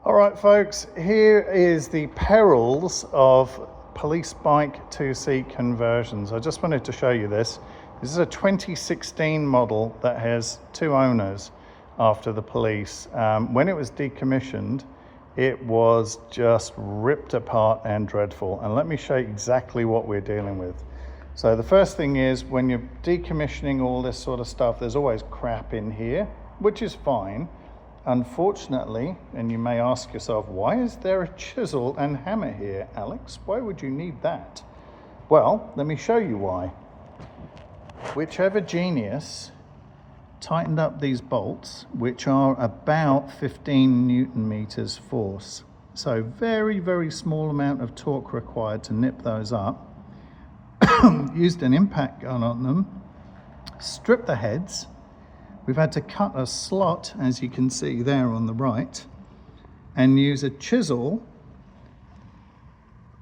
All right, folks, here is the perils of police bike two-seat conversions. I just wanted to show you this. This is a 2016 model that has two owners after the police. When it was decommissioned, it was just ripped apart and dreadful. And let me show you exactly what we're dealing with. So the first thing is, when you're decommissioning all this sort of stuff, there's always crap in here, which is fine. Unfortunately, and you may ask yourself, why is there a chisel and hammer here, Alex? Why would you need that? Well, let me show you why. Whichever genius tightened up these bolts, which are about 15 Newton meters force, so very, very small amount of torque required to nip those up, used an impact gun on them, stripped the heads. We've had to cut a slot, as you can see there on the right, and use a chisel,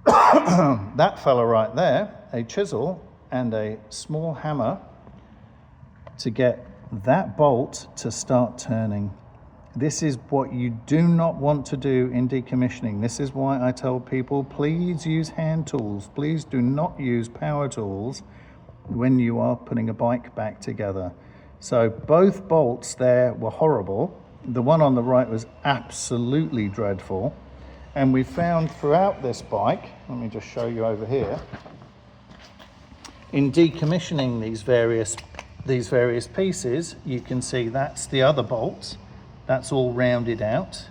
that fella right there, a chisel and a small hammer to get that bolt to start turning. This is what you do not want to do in decommissioning. This is why I tell people, please use hand tools. Please do not use power tools when you are putting a bike back together. So both bolts there were horrible. The one on the right was absolutely dreadful. And we found throughout this bike, let me just show you over here, in decommissioning these various pieces, you can see that's the other bolt. That's all rounded out.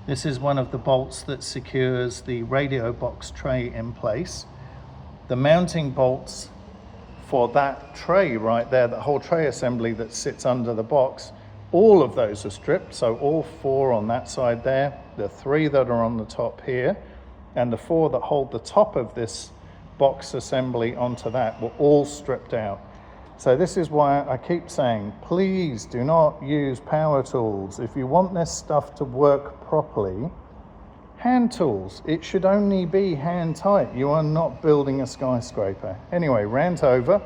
This is one of the bolts that secures the radio box tray in place. The mounting bolts for that tray right there, the whole tray assembly that sits under the box, all of those are stripped. So all four on that side there, the three that are on the top here, and the four that hold the top of this box assembly onto that were all stripped out. So this is why I keep saying, please do not use power tools. If you want this stuff to work properly, hand tools. It should only be hand tight. You are not building a skyscraper. Anyway, rant over.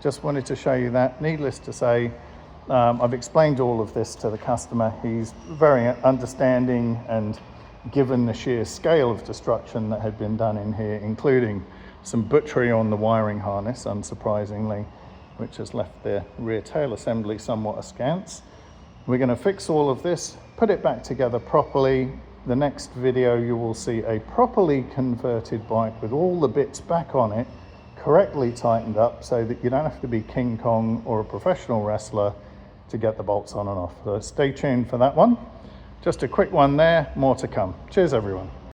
Just wanted to show you that. Needless to say, I've explained all of this to the customer. He's very understanding, and given the sheer scale of destruction that had been done in here, including some butchery on the wiring harness, unsurprisingly, which has left the rear tail assembly somewhat askance. We're going to fix all of this, put it back together properly. The next video, you will see a properly converted bike with all the bits back on it, correctly tightened up, so that you don't have to be King Kong or a professional wrestler to get the bolts on and off. So stay tuned for that one. Just a quick one there, more to come. Cheers, everyone.